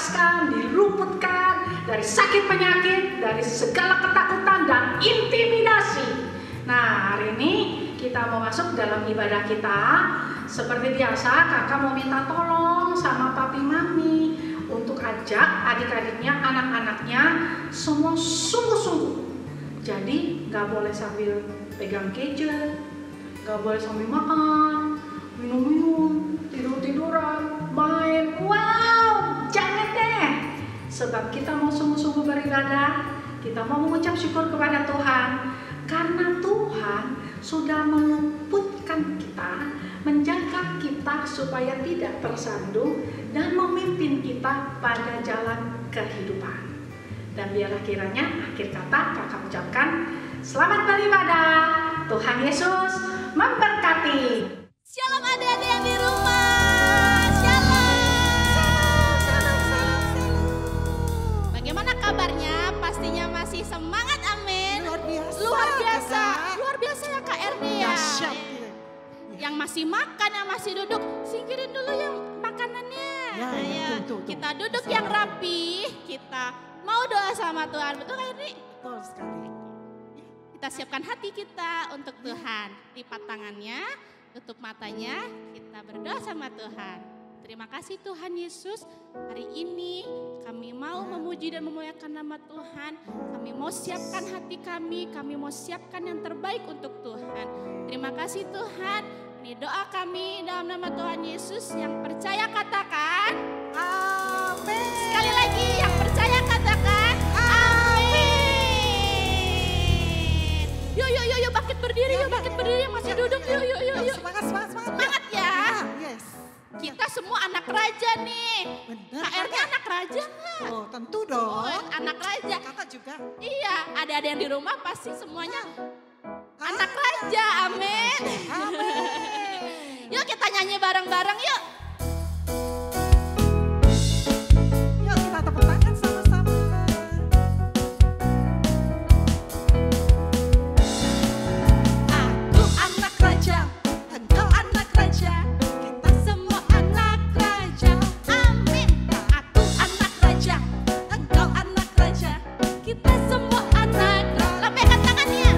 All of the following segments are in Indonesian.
dilepaskan, diluputkan dari sakit penyakit, dari segala ketakutan dan intimidasi. Nah, hari ini kita mau masuk dalam ibadah kita. Seperti biasa, kakak mau minta tolong sama papi mami untuk ajak adik-adiknya, anak-anaknya semua sungguh-sungguh. Jadi nggak boleh sambil pegang gadget, nggak boleh sambil makan, minum-minum, tidur-tiduran, main. Wow, jangan deh. Sebab kita mau sungguh-sungguh beribadah, kita mau mengucap syukur kepada Tuhan. Karena Tuhan sudah meluputkan kita, menjaga kita supaya tidak tersandung dan memimpin kita pada jalan kehidupan. Dan biarlah kiranya akhir kata kakak ucapkan selamat beribadah. Tuhan Yesus memberkati. Shalom adik-adik yang di rumah. Shalom. Bagaimana kabarnya? Pastinya masih semangat, amin. Luar biasa ya Kak Erni ya. Yang masih makan, yang masih duduk, singkirin dulu yang makanannya. Ayo, kita duduk yang rapi, kita mau doa sama Tuhan. Betul Kak Erni? Betul sekali. Kita siapkan hati kita untuk Tuhan. Lipat tangannya, tutup matanya, kita berdoa sama Tuhan. Terima kasih Tuhan Yesus, hari ini kami mau memuji dan memuliakan nama Tuhan. Kami mau siapkan hati kami mau siapkan yang terbaik untuk Tuhan. Terima kasih Tuhan, ini doa kami dalam nama Tuhan Yesus. Yang percaya katakan Amin. Sekali lagi, yang percaya katakan amin. Yuk, bangkit berdiri, yang masih duduk, yuk. Semangat ya. Yes. Kita semua anak raja nih. Benar. Kak Erni anak raja nggak? Oh, tentu dong. Oh, anak raja. Kakak juga. Iya, ada yang di rumah pasti semuanya anak raja, amin. Amin. Yuk kita nyanyi bareng-bareng yuk. Yuk kita tepuk tangan sama-sama. Aku anak raja, engkau anak raja, kita semua anak raja. Amin. Aku anak raja, engkau anak raja, kita semua anak raja. Lambaikan tangannya.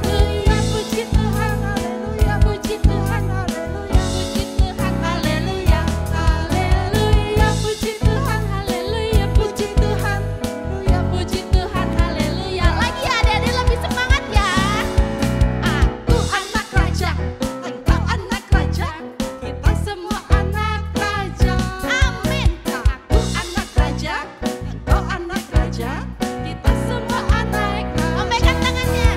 Haleluya, puji Tuhan, haleluya, puji Tuhan, haleluya, puji Tuhan, haleluya, haleluya, puji Tuhan, haleluya, puji Tuhan, haleluya, puji Tuhan, haleluya. Lagi adik-adik lebih semangat ya. Aku anak raja, engkau anak raja, kita semua anak raja. Amin. Aku anak raja, engkau anak raja, kita semua anak raja. Lambaikan tangannya.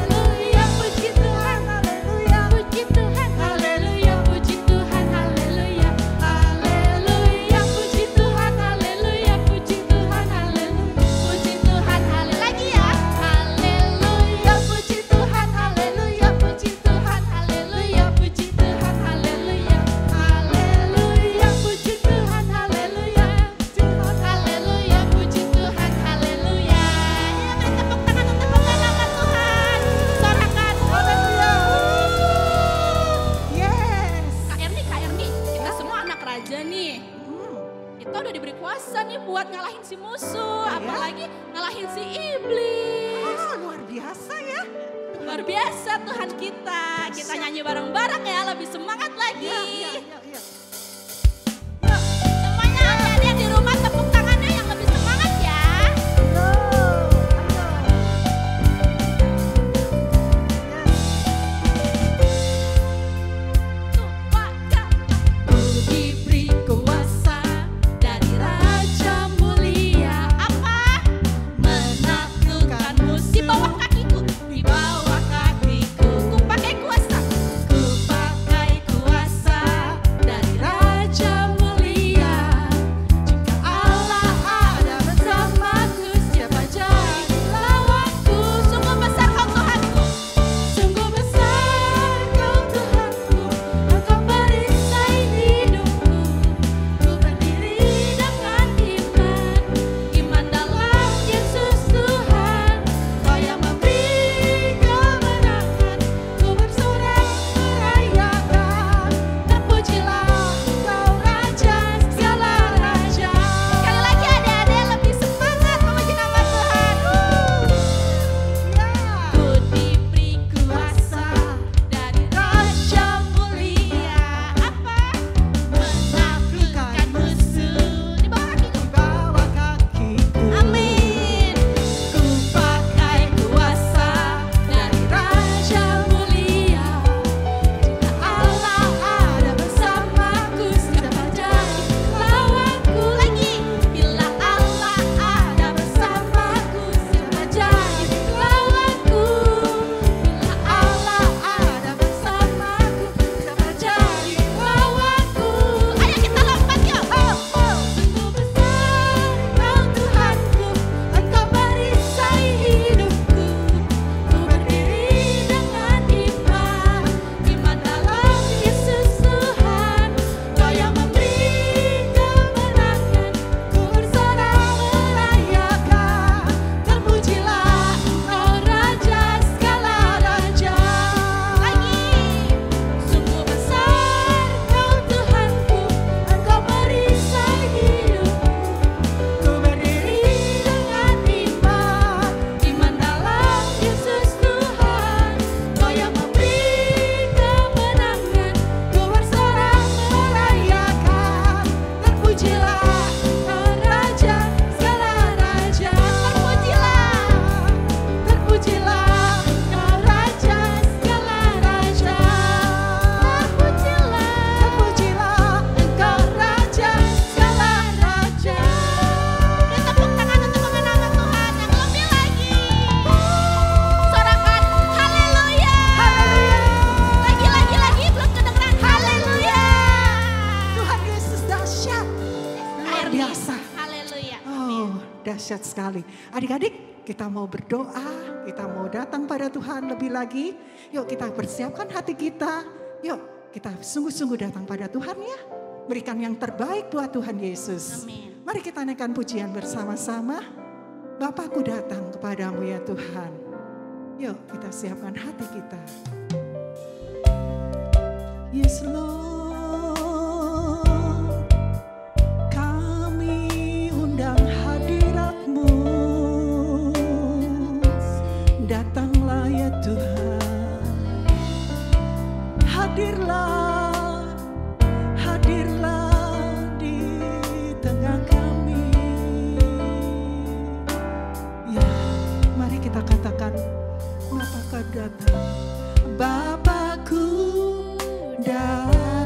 Haleluya, puji Tuhan, haleluya, puji Tuhan, haleluya, puji Tuhan, haleluya, haleluya, puji Tuhan, haleluya, puji Tuhan, haleluya, puji Tuhan, haleluya. Lagi ya. Haleluya, puji Tuhan, haleluya, puji Tuhan, haleluya, puji Tuhan, haleluya, haleluya, puji Tuhan, haleluya, Tuhan, haleluya, puji Tuhan, haleluya. Ya, beri tepuk tangan untuk nama Tuhan. Sorakan. Haleluya. Yes. Kak Erni, kita semua anak raja nih. Kita udah diberi kuasa nih buat ngalahin si musuh, Ya. apalagi ngalahin si iblis. Luar biasa ya. Luar biasa Tuhan kita. Kita nyanyi bareng-bareng ya, lebih semangat lagi. Iya. Semuanya adik-adik di rumah tepuk tangannya yang lebih semangat ya. Ku diberi kuasa dari Raja Mulia, Apa? menaklukkan Di musuh bawah kakiku. di bawah kakiku. Ku pakai kuasa. Ku pakai kuasa dari dahsyat sekali. Adik-adik, kita mau berdoa, kita mau datang pada Tuhan lebih lagi. Yuk kita persiapkan hati kita. Yuk kita sungguh-sungguh datang pada Tuhan ya. Berikan yang terbaik buat Tuhan Yesus. Amin. Mari kita naikkan pujian bersama-sama. Bapakku datang kepadamu ya Tuhan. Yuk kita siapkan hati kita. Yes Lord, kami undang hadirat-Mu. Datanglah ya Tuhan. Hadirlah, hadirlah di tengah kami. Ya, mari kita katakan, Bapakku datang, Bapakku datang.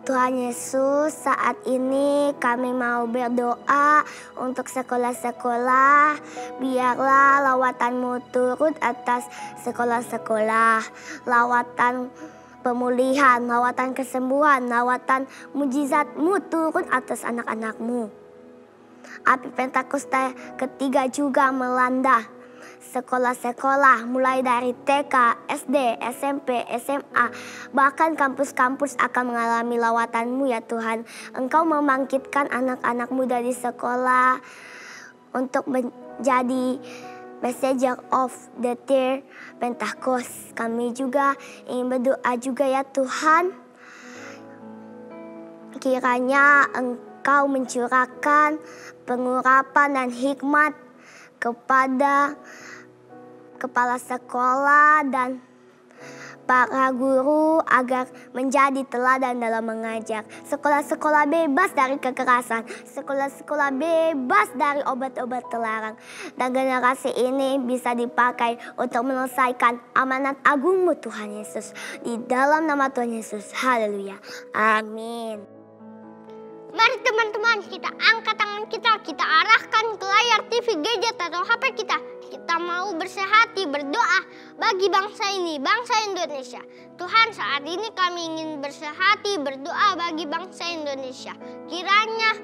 Tuhan Yesus, saat ini kami mau berdoa untuk sekolah-sekolah. Biarlah lawatan-Mu turut atas sekolah-sekolah. Lawatan pemulihan, lawatan kesembuhan, lawatan mujizat-Mu turut atas anak-anak-Mu. Api Pentakosta ketiga juga melanda sekolah-sekolah mulai dari TK, SD, SMP, SMA, bahkan kampus-kampus akan mengalami lawatan-Mu ya Tuhan. Engkau membangkitkan anak-anak muda di sekolah untuk menjadi messenger of the third Pentecost. Kami juga ingin berdoa juga ya Tuhan. Kiranya Engkau mencurahkan pengurapan dan hikmat kepada kepala sekolah dan para guru agar menjadi teladan dalam mengajar. Sekolah-sekolah bebas dari kekerasan, sekolah-sekolah bebas dari obat-obat terlarang. Dan generasi ini bisa dipakai untuk menyelesaikan amanat agung-Mu Tuhan Yesus. Di dalam nama Tuhan Yesus, haleluya, amin. Mari teman-teman, kita angkat tangan kita arahkan ke layar TV, gadget atau HP kita. Kita mau bersehati berdoa bagi bangsa ini, bangsa Indonesia. Tuhan, saat ini kami ingin bersehati berdoa bagi bangsa Indonesia. Kiranya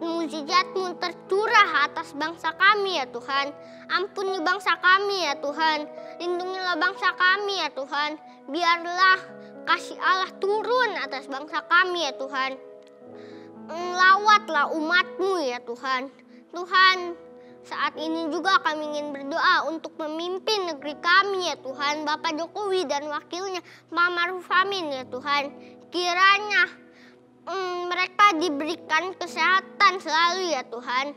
mujizat-Mu tercurah atas bangsa kami ya Tuhan. Ampuni bangsa kami ya Tuhan. Lindungilah bangsa kami ya Tuhan. Biarlah kasih Allah turun atas bangsa kami ya Tuhan. Lawatlah umat-Mu ya Tuhan. Tuhan, saat ini juga kami ingin berdoa untuk memimpin negeri kami ya Tuhan. Bapak Jokowi dan wakilnya Pak Maruf Amin ya Tuhan. Kiranya mereka diberikan kesehatan selalu ya Tuhan.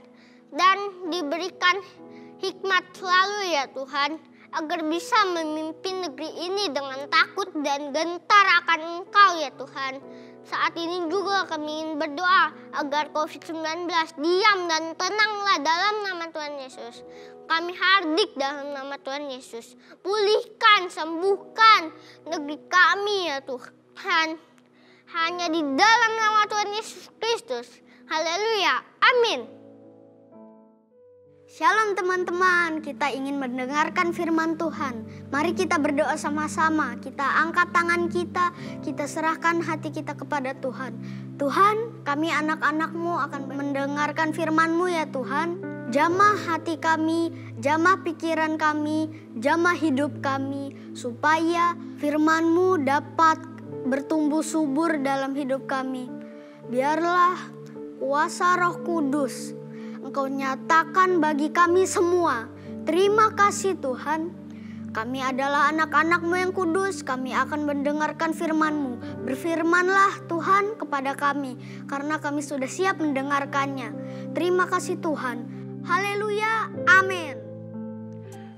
Dan diberikan hikmat selalu ya Tuhan. Agar bisa memimpin negeri ini dengan takut dan gentar akan Engkau ya Tuhan. Saat ini juga kami ingin berdoa agar COVID-19 diam dan tenanglah dalam nama Tuhan Yesus. Kami hardik dalam nama Tuhan Yesus. Pulihkan, sembuhkan negeri kami ya Tuhan. Hanya di dalam nama Tuhan Yesus Kristus. Haleluya. Amin. Shalom teman-teman, kita ingin mendengarkan firman Tuhan. Mari kita berdoa sama-sama, kita angkat tangan kita serahkan hati kita kepada Tuhan. Tuhan, kami anak-anak-Mu akan mendengarkan firman-Mu ya Tuhan. Jamah hati kami, jamah pikiran kami, jamah hidup kami, supaya firman-Mu dapat bertumbuh subur dalam hidup kami. Biarlah kuasa Roh Kudus Engkau nyatakan bagi kami semua. Terima kasih Tuhan. Kami adalah anak-anak-Mu yang kudus. Kami akan mendengarkan firman-Mu. Berfirmanlah Tuhan kepada kami. Karena kami sudah siap mendengarkannya. Terima kasih Tuhan. Haleluya. Amin.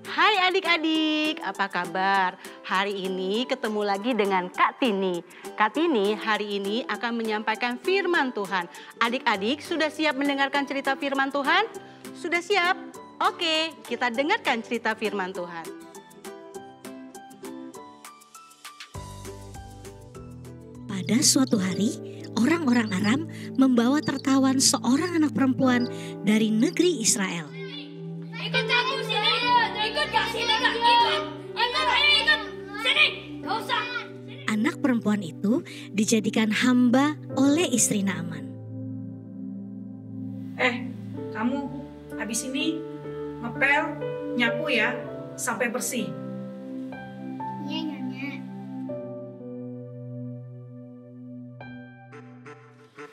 Hai adik-adik, apa kabar? Hari ini ketemu lagi dengan Kak Tini. Kak Tini hari ini akan menyampaikan firman Tuhan. Adik-adik sudah siap mendengarkan cerita firman Tuhan? Sudah siap? Oke, kita dengarkan cerita firman Tuhan. Pada suatu hari, orang-orang Aram membawa tertawan seorang anak perempuan dari negeri Israel. Ikut aku sini. Ikut gak sini gak? Ikut. Sini. Gak usah. Anak perempuan itu dijadikan hamba oleh istri Naaman. Kamu habis ini ngepel, nyapu ya, sampai bersih. Iya Nyonya.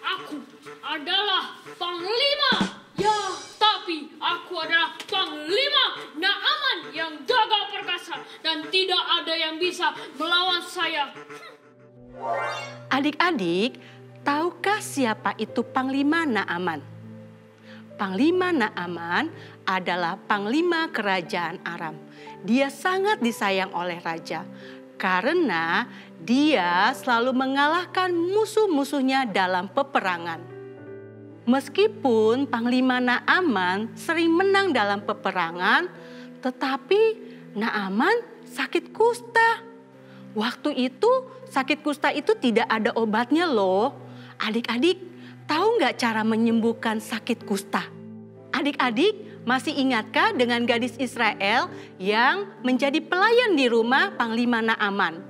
Aku adalah panglima. Ya, tapi aku adalah panglima Naaman yang gagah perkasa dan tidak ada yang bisa melawan saya. Adik-adik, tahukah siapa itu Panglima Naaman? Panglima Naaman adalah panglima kerajaan Aram. Dia sangat disayang oleh raja karena dia selalu mengalahkan musuh-musuhnya dalam peperangan. Meskipun Panglima Naaman sering menang dalam peperangan, tetapi Naaman sakit kusta. Waktu itu sakit kusta itu tidak ada obatnya loh. Adik-adik tahu nggak cara menyembuhkan sakit kusta? Adik-adik masih ingatkah dengan gadis Israel yang menjadi pelayan di rumah Panglima Naaman?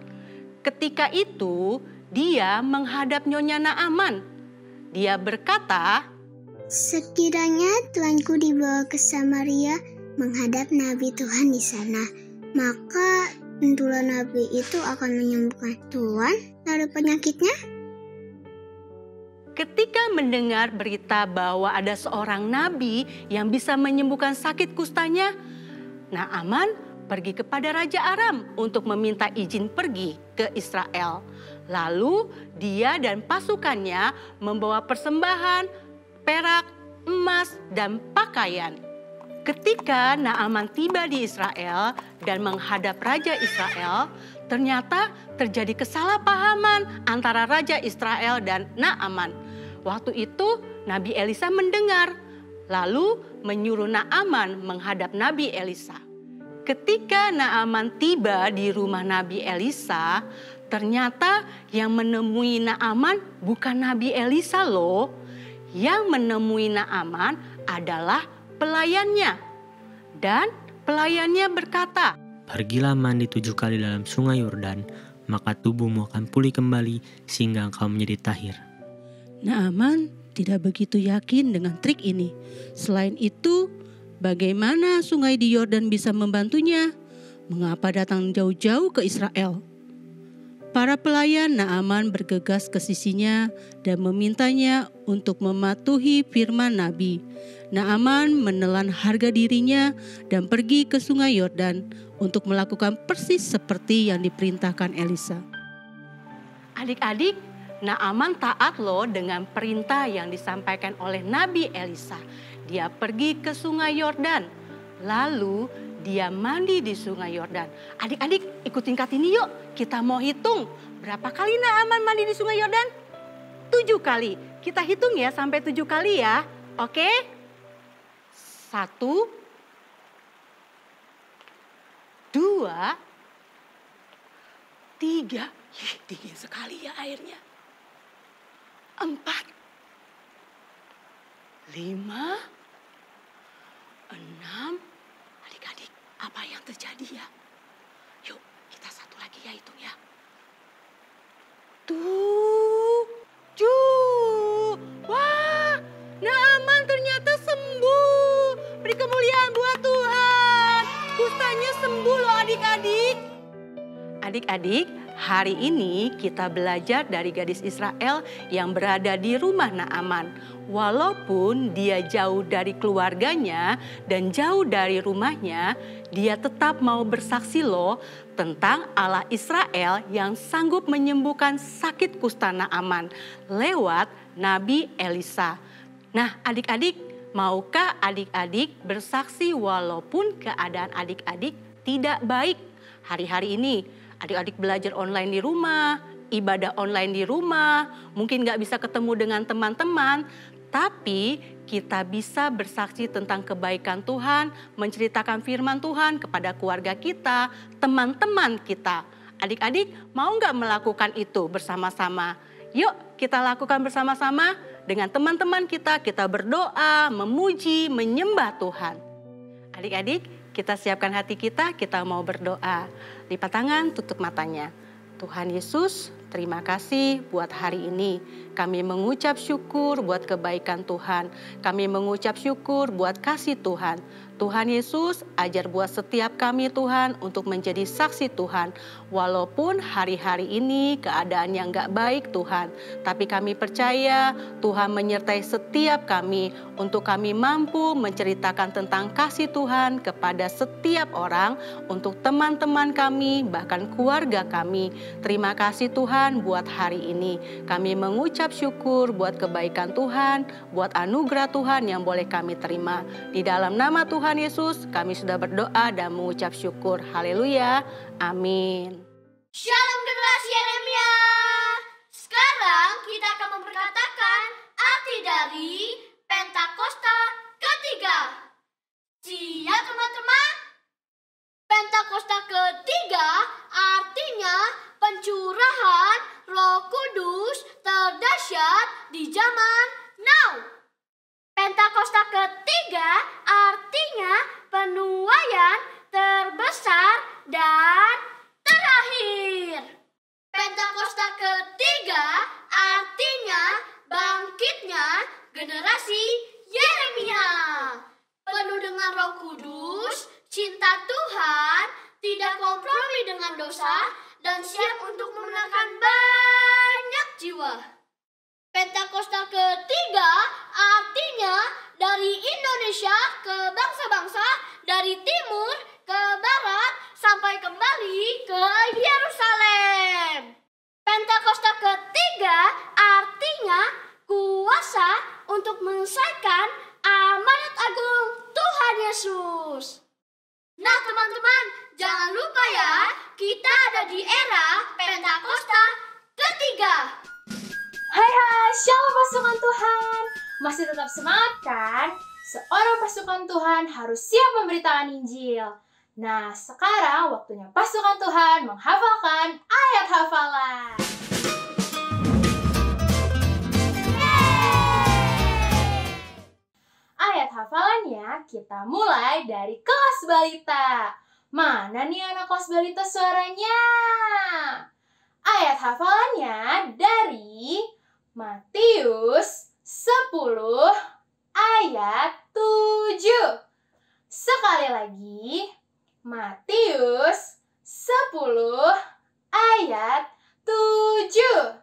Ketika itu dia menghadap Nyonya Naaman. Dia berkata, Sekiranya tuanku dibawa ke Samaria menghadap Nabi Tuhan di sana, maka tentulah Nabi itu akan menyembuhkan Tuhan dari penyakitnya. ketika mendengar berita bahwa ada seorang nabi yang bisa menyembuhkan sakit kustanya, Naaman pergi kepada Raja Aram untuk meminta izin pergi ke Israel. Lalu dia dan pasukannya membawa persembahan, perak, emas, dan pakaian. Ketika Naaman tiba di Israel dan menghadap Raja Israel, ternyata terjadi kesalahpahaman antara Raja Israel dan Naaman. Waktu itu Nabi Elisa mendengar, lalu menyuruh Naaman menghadap Nabi Elisa. Ketika Naaman tiba di rumah Nabi Elisa, ternyata yang menemui Naaman bukan Nabi Elisa loh. Yang menemui Naaman adalah pelayannya. Dan pelayannya berkata, "Pergilah mandi 7 kali dalam sungai Yordan, maka tubuhmu akan pulih kembali sehingga engkau menjadi tahir." Naaman tidak begitu yakin dengan trik ini. Selain itu, bagaimana sungai di Yordan bisa membantunya? Mengapa datang jauh-jauh ke Israel? Para pelayan Naaman bergegas ke sisinya dan memintanya untuk mematuhi firman Nabi. Naaman menelan harga dirinya dan pergi ke sungai Yordan untuk melakukan persis seperti yang diperintahkan Elisa. adik-adik, Naaman taat loh dengan perintah yang disampaikan oleh Nabi Elisa. Dia pergi ke sungai Yordan, lalu dia mandi di sungai Yordan. Adik-adik ikutin Kartini yuk, kita mau hitung berapa kali Naaman mandi di sungai Yordan? 7 kali, kita hitung ya sampai 7 kali ya, oke? 1, 2, 3, dingin sekali ya airnya. 4, 5, 6, adik-adik apa yang terjadi ya? Yuk kita satu lagi ya hitung ya. 7, wah Naaman ternyata sembuh. Beri kemuliaan buat Tuhan. Kustanya sembuh loh adik-adik. Adik-adik, hari ini kita belajar dari gadis Israel yang berada di rumah Naaman. Walaupun dia jauh dari keluarganya dan jauh dari rumahnya, dia tetap mau bersaksi loh tentang Allah Israel yang sanggup menyembuhkan sakit kusta Naaman lewat Nabi Elisa. Nah adik-adik, maukah adik-adik bersaksi walaupun keadaan adik-adik tidak baik hari-hari ini? Adik-adik belajar online di rumah, ibadah online di rumah, mungkin gak bisa ketemu dengan teman-teman, tapi kita bisa bersaksi tentang kebaikan Tuhan, menceritakan firman Tuhan kepada keluarga kita, teman-teman kita. Adik-adik mau gak melakukan itu bersama-sama? Yuk kita lakukan bersama-sama dengan teman-teman kita berdoa, memuji, menyembah Tuhan. Adik-adik, kita siapkan hati kita mau berdoa. Lipat tangan, tutup matanya. Tuhan Yesus, terima kasih buat hari ini. Kami mengucap syukur buat kebaikan Tuhan. Kami mengucap syukur buat kasih Tuhan. Tuhan Yesus, ajar buat setiap kami Tuhan untuk menjadi saksi Tuhan. Walaupun hari-hari ini keadaan yang gak baik Tuhan. Tapi kami percaya Tuhan menyertai setiap kami untuk kami mampu menceritakan tentang kasih Tuhan kepada setiap orang, untuk teman-teman kami, bahkan keluarga kami. Terima kasih Tuhan buat hari ini. Kami mengucap syukur buat kebaikan Tuhan, buat anugerah Tuhan yang boleh kami terima. Di dalam nama Tuhan Yesus, kami sudah berdoa dan mengucap syukur. Haleluya. Amin. Shalom generasi Yeremia. Sekarang kita akan memperkatakan arti dari Pentakosta ketiga. Siap teman-teman? Pentakosta Pentakosta ketiga artinya pencurahan Roh Kudus terdahsyat di zaman now. Pentakosta ketiga artinya penuaian terbesar dan terakhir. Pentakosta ketiga artinya bangkitnya generasi Yeremia. Penuh dengan Roh Kudus, cinta Tuhan, tidak kompromi dengan dosa, dan siap untuk memenangkan banyak jiwa. Pentakosta ketiga artinya dari Indonesia ke bangsa-bangsa, dari timur ke barat, sampai kembali ke Yerusalem. Pentakosta ketiga artinya kuasa untuk menyelesaikan amanat agung Tuhan Yesus. Nah teman-teman, jangan lupa ya, kita ada di era Pentakosta ketiga. Hai, shalom pasukan Tuhan. Masih tetap semangat kan? Seorang pasukan Tuhan harus siap memberitakan Injil. Nah, sekarang waktunya pasukan Tuhan menghafalkan ayat hafalan. Ayat hafalannya kita mulai dari kelas balita. Mana nih anak kelas balita suaranya? Ayat hafalannya dari Matius 10 ayat 7. Sekali lagi, Matius 10 ayat 7.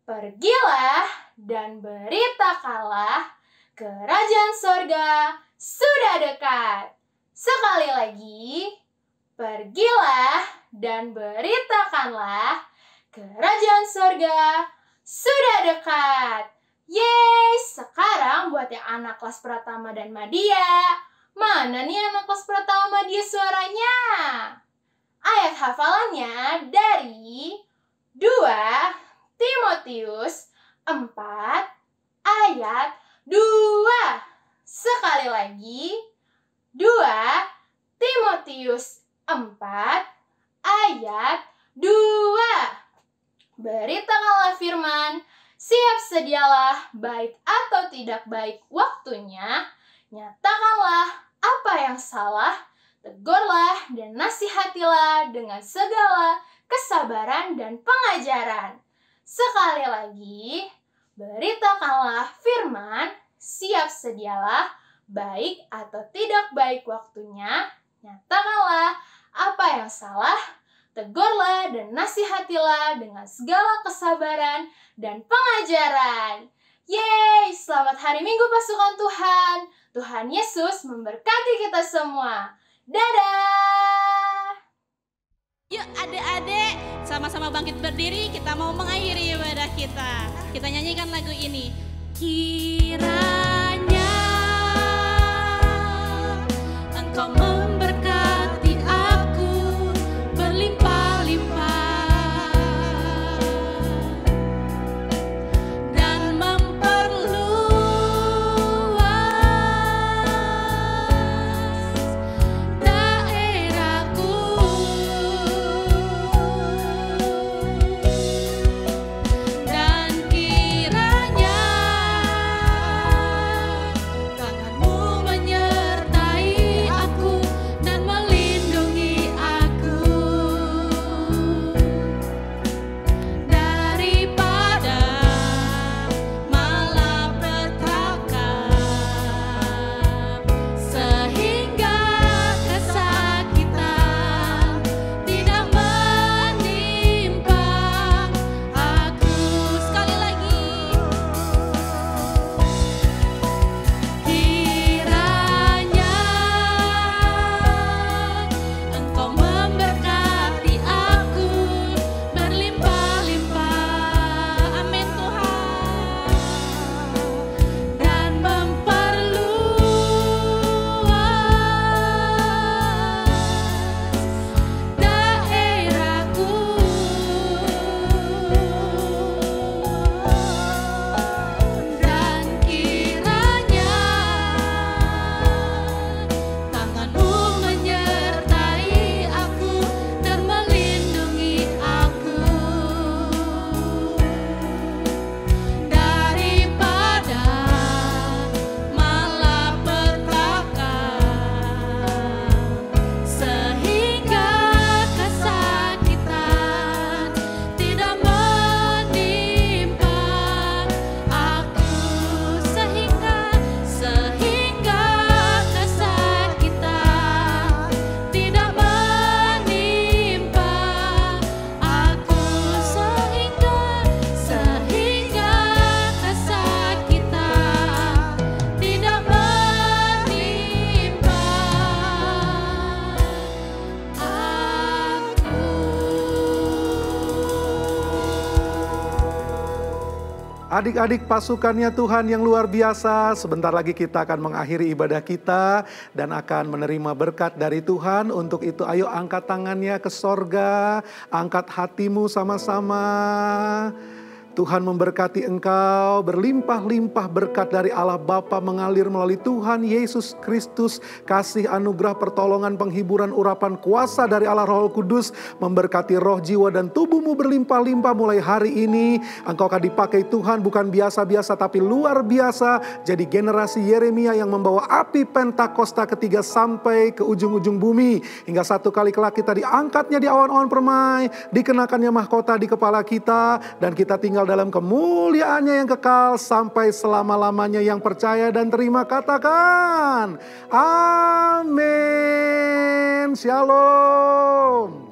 Pergilah dan beritakanlah, kerajaan sorga sudah dekat. Sekali lagi, pergilah dan beritakanlah, kerajaan sorga sudah dekat. Yeay, sekarang buat yang anak kelas Pratama dan Madya. Mana nih anak kelas Pratama Madya suaranya? Ayat hafalannya dari 2 Timotius 4 ayat 2. Sekali lagi, 2 Timotius 4 ayat 2. Beritakanlah firman, siap sedialah, baik atau tidak baik waktunya, nyatakanlah apa yang salah, tegurlah dan nasihatilah dengan segala kesabaran dan pengajaran. Sekali lagi, beritakanlah firman, siap sedialah, baik atau tidak baik waktunya, nyatakanlah apa yang salah, tegurlah dan nasihatilah dengan segala kesabaran dan pengajaran. Yeay, selamat hari Minggu pasukan Tuhan. Tuhan Yesus memberkati kita semua. Dadah! Yuk adik-adik, sama-sama bangkit berdiri, kita mau mengakhiri ibadah kita. Kita nyanyikan lagu ini. Kiranya Engkau memberkati aku berlimpah-limpah dan memperluas daerahku, dan kiranya tangan-Mu menyertai aku Adik-adik pasukannya Tuhan yang luar biasa, sebentar lagi kita akan mengakhiri ibadah kita dan akan menerima berkat dari Tuhan. Untuk itu ayo angkat tangannya ke sorga, angkat hatimu sama-sama. Tuhan memberkati engkau, berlimpah-limpah berkat dari Allah Bapa mengalir melalui Tuhan Yesus Kristus. Kasih anugerah pertolongan penghiburan urapan kuasa dari Allah Roh Kudus memberkati roh, jiwa dan tubuhmu berlimpah-limpah mulai hari ini. Engkau akan dipakai Tuhan bukan biasa-biasa tapi luar biasa. Jadi generasi Yeremia yang membawa api Pentakosta ketiga sampai ke ujung-ujung bumi. Hingga satu kali kelak kita diangkatnya di awan-awan permai, dikenakannya mahkota di kepala kita, dan kita tinggal dalam kemuliaannya yang kekal sampai selama-lamanya. Yang percaya dan terima katakan amin. Shalom.